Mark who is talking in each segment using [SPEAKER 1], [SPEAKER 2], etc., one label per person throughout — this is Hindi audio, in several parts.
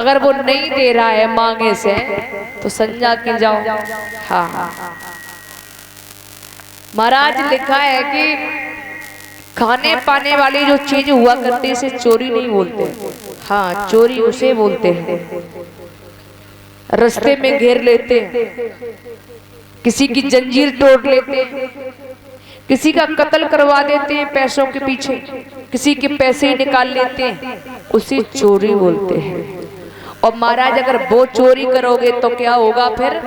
[SPEAKER 1] अगर वो नहीं दे रहा है मांगे से तो संजा के जाओ। हाँ, महाराज लिखा है कि खाने पाने वाली जो चीज हुआ करती से चोरी नहीं बोलते। हाँ, चोरी उसे बोलते हैं रास्ते में घेर लेते हैं, किसी की जंजीर तोड़ लेते हैं, किसी का कत्ल करवा देते हैं पैसों के पीछे, किसी के पैसे ही निकाल लेते हैं, उसे चोरी बोलते हैं। और महाराज अगर वो चोरी करोगे तो क्या होगा, फिर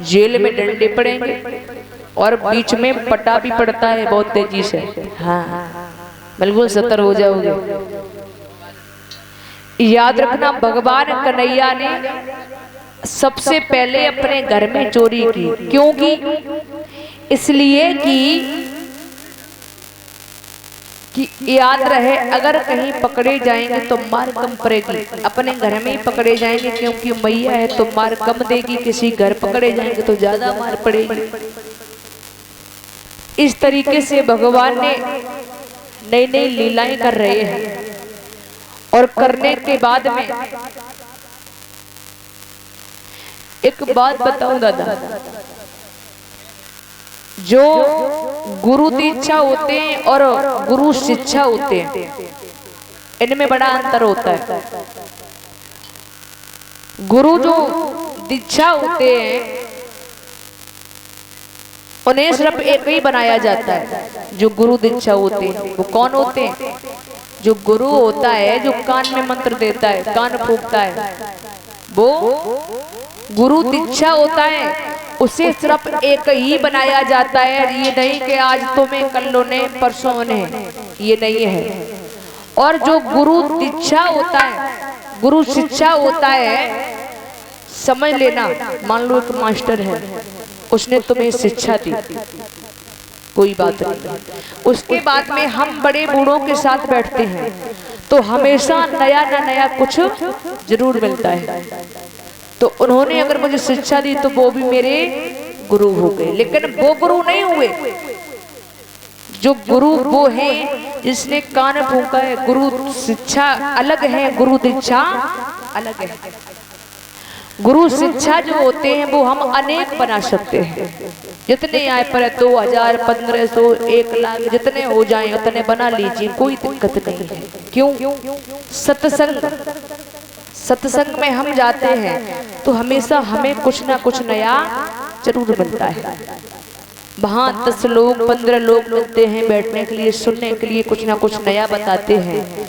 [SPEAKER 1] जेल में डंडे पड़ेंगे और बीच में पटा भी पड़ता है बहुत तेजी से। हाँ, बिल्कुल सतर्क हो जाओगे। याद रखना, भगवान कन्हैया ने सबसे पहले अपने घर में चोरी की। क्यों की? इसलिए कि याद रहे अगर कहीं पकड़े जाएंगे तो मार कम पड़ेगी, अपने घर में ही पकड़े जाएंगे क्योंकि मैया है तो मार कम देगी, किसी घर पकड़े जाएंगे तो ज्यादा मार पड़ेगी। इस तरीके से भगवान ने नई नई लीलाएं कर रहे हैं। और करने के बाद में एक बात बताऊं दादा, जो गुरु दीक्षा होते हैं और गुरु शिक्षा होते हैं, इनमें बड़ा अंतर होता है। गुरु जो दीक्षा होते हैं उन्हें सिर्फ एक ही बनाया जाता है। जो गुरु दीक्षा होते हैं वो कौन होते हैं? जो गुरु होता है जो कान में मंत्र देता है, कान फूंकता है, वो गुरु दीक्षा होता है। उसे सिर्फ एक ही बनाया जाता है। ये नहीं कि आज तुम्हें कल ने परसों ने, ये नहीं है। और जो गुरु दीक्षा होता है, गुरु शिक्षा होता है, समझ लेना, मान लो एक मास्टर है, उसने तुम्हें शिक्षा दी, कोई बात नहीं, उसके बाद में हम बड़े बूढ़ों के साथ बैठते हैं तो हमेशा नया ना नया कुछ जरूर मिलता है। तो उन्होंने अगर मुझे शिक्षा दी तो वो भी मेरे गुरु हो गए, लेकिन वो गुरु नहीं हुए। जो गुरु वो है जिसने कान फूंका है। गुरु शिक्षा अलग है, गुरु दीक्षा अलग है। गुरु शिक्षा जो होते हैं वो हम अनेक बना सकते हैं। जितने आए पर 2000, 1500, 1 लाख जितने हो जाएं उतने बना लीजिए, कोई दिक्कत नहीं है। क्यों? सत्संग में हम जाते हैं तो हमेशा हमें कुछ ना कुछ नया जरूर मिलता है। वहाँ 10 लोग 15 लोग मिलते हैं बैठने के लिए, सुनने के लिए, कुछ ना कुछ नया बताते हैं।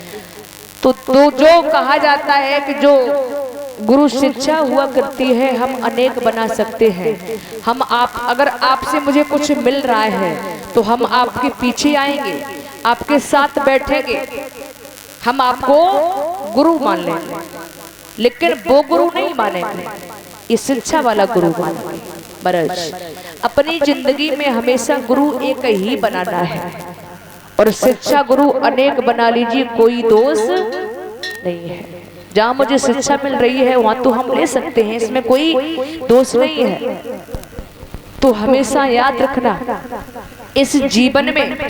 [SPEAKER 1] तो जो कहा जाता है कि जो गुरु शिक्षा हुआ करती है हम अनेक बना सकते हैं। हम अगर आपसे मुझे कुछ मिल रहा है तो हम आपके पीछे आएंगे, आपके साथ बैठेंगे, हम आपको गुरु मान लेंगे, लेकिन वो गुरु नहीं मानेंगे, ये शिक्षा वाला गुरु मानेंगे। बरस अपनी जिंदगी में हमेशा गुरु एक ही बनाना है और शिक्षा गुरु अनेक बना लीजिए, कोई दोष नहीं है। जहाँ मुझे शिक्षा मिल रही है वहां तो हम ले सकते हैं, इसमें कोई दोष नहीं है। तो हमेशा याद रखना, इस जीवन में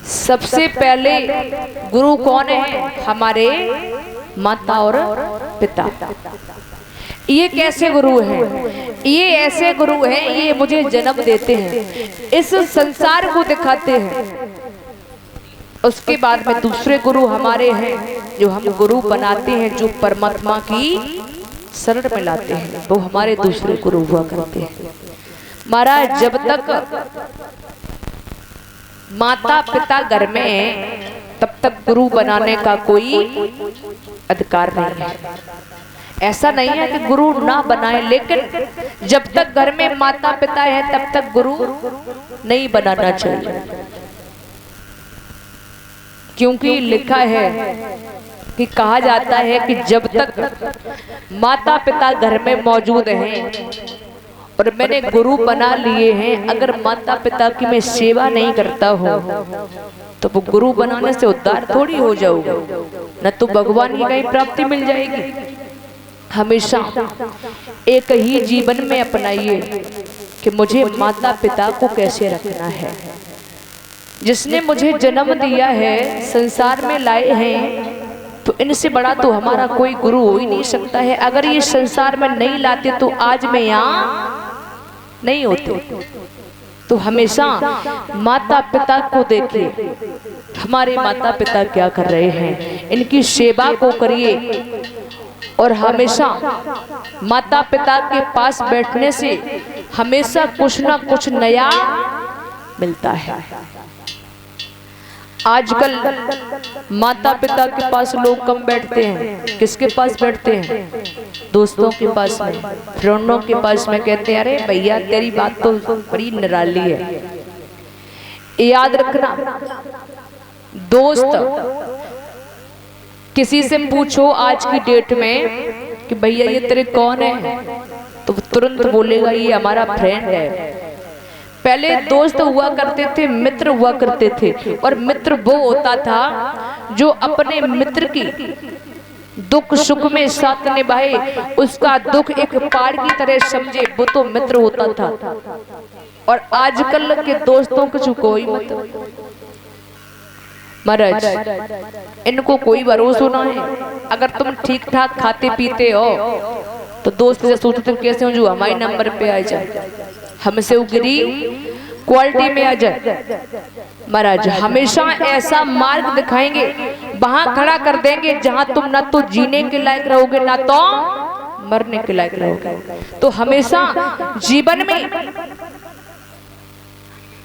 [SPEAKER 1] सबसे पहले गुरु कौन है? हमारे माता और पिता। ये कैसे गुरु हैं? ये ऐसे गुरु हैं, ये मुझे जन्म देते हैं, इस संसार को दिखाते हैं। उसके बाद में दूसरे गुरु हमारे हैं जो हम गुरु बनाते हैं, जो परमात्मा की शरण में लाते हैं, वो हमारे दूसरे गुरु हुआ करते हैं। महाराज जब तक माता पिता घर में है तब तक गुरु बनाने का कोई अधिकार नहीं है। ऐसा नहीं है कि गुरु ना बनाए, लेकिन जब तक घर में माता पिता है तब तक गुरु नहीं बनाना चाहिए। क्योंकि लिखा है कि कहा जाता है कि जब तक माता पिता घर में मौजूद हैं और मैंने गुरु बना लिए हैं, अगर माता पिता की मैं सेवा नहीं करता हूँ तो वो गुरु बनाने से उद्धार थोड़ी हो जाओगे, न तो भगवान की कहीं प्राप्ति मिल जाएगी। हमेशा एक ही जीवन में अपनाइए कि मुझे माता पिता को कैसे रखना है। जिसने मुझे जन्म दिया है, संसार में लाए हैं, तो इनसे बड़ा तो हमारा कोई गुरु हो ही नहीं सकता है। अगर ये संसार में नहीं लाते तो आज मैं यहाँ नहीं होते। तो हमेशा माता पिता को देखिए, हमारे माता पिता क्या कर रहे हैं, इनकी सेवा को करिए। और हमेशा माता पिता के पास बैठने से हमेशा कुछ ना कुछ नया मिलता है। आजकल माता पिता के पास लोग कम बैठते हैं। किसके पास बैठते हैं? दोस्तों के पास में, फ्रेंडों के पास में। कहते हैं अरे भैया तेरी बात तो बड़ी निराली है। याद रखना, दोस्त किसी से पूछो आज की डेट में कि भैया ये तेरे कौन है, तो तुरंत बोलेगा ये हमारा फ्रेंड है। पहले दोस्त हुआ करते थे, मित्र हुआ करते थे। और मित्र वो होता था जो अपने मित्र की दुख सुख में साथ निभाए, उसका दुख एक पहाड़ की तरह समझे, वो तो मित्र होता था। और आजकल के दोस्तों को कोई मतलब महाराज, इनको कोई भरोसा ना है। अगर तुम ठीक ठाक खाते पीते हो तो दोस्त से सोचते तुम कैसे हो जो हमारे नंबर पे आ जाए, हमसे उगरी क्वालिटी में आ जाए। महाराज हमेशा ऐसा मार्ग दिखाएंगे, वहां खड़ा कर देंगे जहां तुम ना तो जीने के लायक रहोगे ना तो मरने के लायक रहोगे। तो हमेशा जीवन में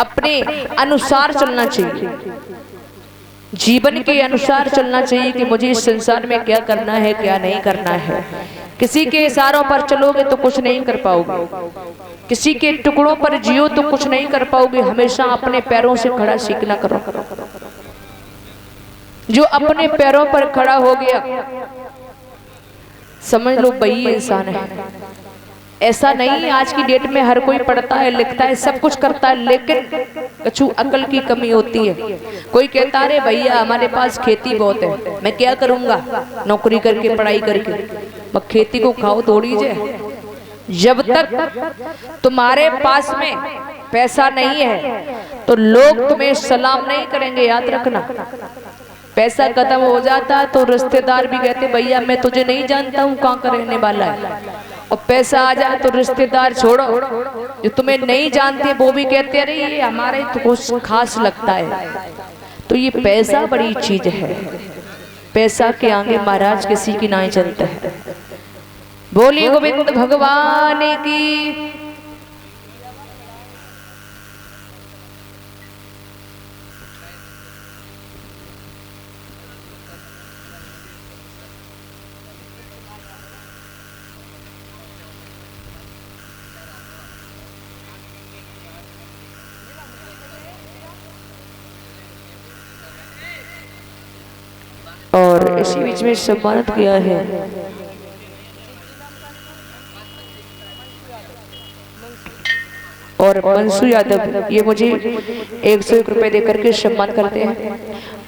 [SPEAKER 1] अपने अनुसार चलना चाहिए, जीवन के अनुसार चलना चाहिए कि मुझे इस संसार में क्या करना है क्या नहीं करना है। किसी के इशारों पर चलोगे तो कुछ नहीं कर पाओगे, किसी के टुकड़ों पर जियो तो कुछ नहीं कर पाओगे। हमेशा अपने पैरों से खड़ा सीखना करो। जो अपने पैरों पर खड़ा हो गया समझ लो वही इंसान है। ऐसा नहीं आज की डेट में हर कोई पढ़ता है, लिखता है, सब कुछ करता है, लेकिन कछु अकल की कमी होती है। कोई कहता है भैया हमारे पास खेती बहुत है, मैं क्या करूंगा नौकरी करके पढ़ाई करके, मैं खेती को खाओ थोड़ी जाए। जब तक तुम्हारे पास में पैसा नहीं है तो लोग तुम्हें सलाम नहीं करेंगे, याद रखना। पैसा खत्म हो जाता है तो रिश्तेदार भी कहते भैया मैं तुझे नहीं जानता हूँ कहाँ का रहने वाला है। और पैसा आ जाए तो रिश्तेदार छोड़ो, जो तुम्हें नहीं जानते वो भी कहते अरे ये हमारे तो कुछ खास लगता है। तो ये पैसा बड़ी चीज है, पैसा के आगे महाराज किसी की नहीं चलता है। बोलिए गोविंद भगवान की। और इसी बीच में सम्मानित किया है और मंसू यादव, ये मुझे 101 रुपए देकर के सम्मान करते हैं।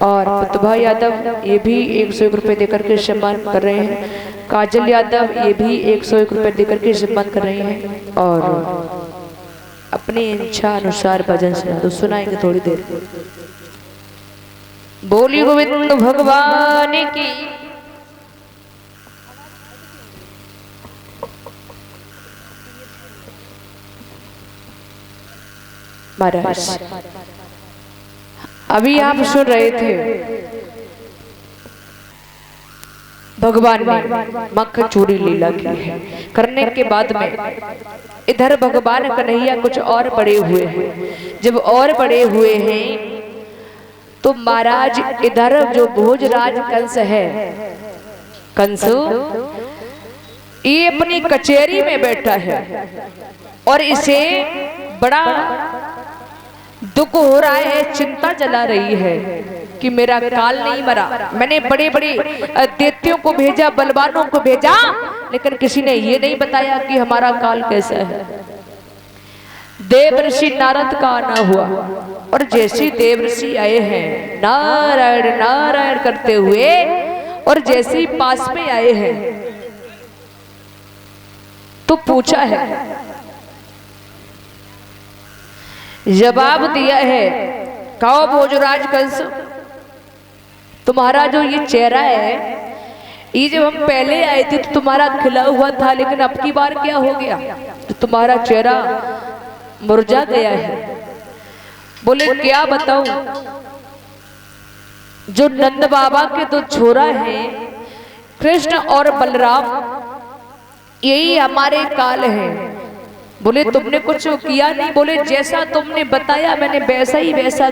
[SPEAKER 1] और प्रतिभा यादव ये भी 101 रुपए देकर के सम्मान कर रहे हैं। काजल यादव ये भी 101 रुपए देकर के सम्मान कर रहे हैं। और अपनी इच्छा अनुसार भजन सुना तो सुनाएंगे थोड़ी देर। बोली गोविंद भगवान की। महाराज अभी आप सुन रहे थे भगवान ने मक्खन चूड़ी लीला की है, करने के बाद में इधर भगवान कन्हैया कुछ और बड़े हुए हैं। जब और बड़े हुए हैं तो महाराज इधर जो भोजराज कंस है, कंस ये अपनी कचहरी में बैठा है और इसे बड़ा दुख हो रहा है, चिंता जला रही है कि मेरा काल नहीं मरा। मैंने बड़े बड़े दैत्यों को भेजा, बलवानों को भेजा, लेकिन किसी ने ये नहीं बताया कि हमारा काल कैसा है। देवर्षि नारद का आना हुआ और जैसे देवर्षि आए हैं नारायण नारायण करते हुए और जैसे पास में आए हैं तो पूछा है, जवाब दिया है, कहो भोजराज कंस तुम्हारा जो ये चेहरा है, ये जब हम पहले आए थे तो तुम्हारा खिला हुआ था, लेकिन अब की बार क्या हो गया, तो तुम्हारा चेहरा मुरझा गया है। बोले क्या बताऊं, जो नंद बाबा के दो छोरा हैं, कृष्ण और बलराम, यही हमारे काल है। बोले तुमने कुछ किया नहीं? बोले जैसा तुमने बताया मैंने वैसा ही वैसा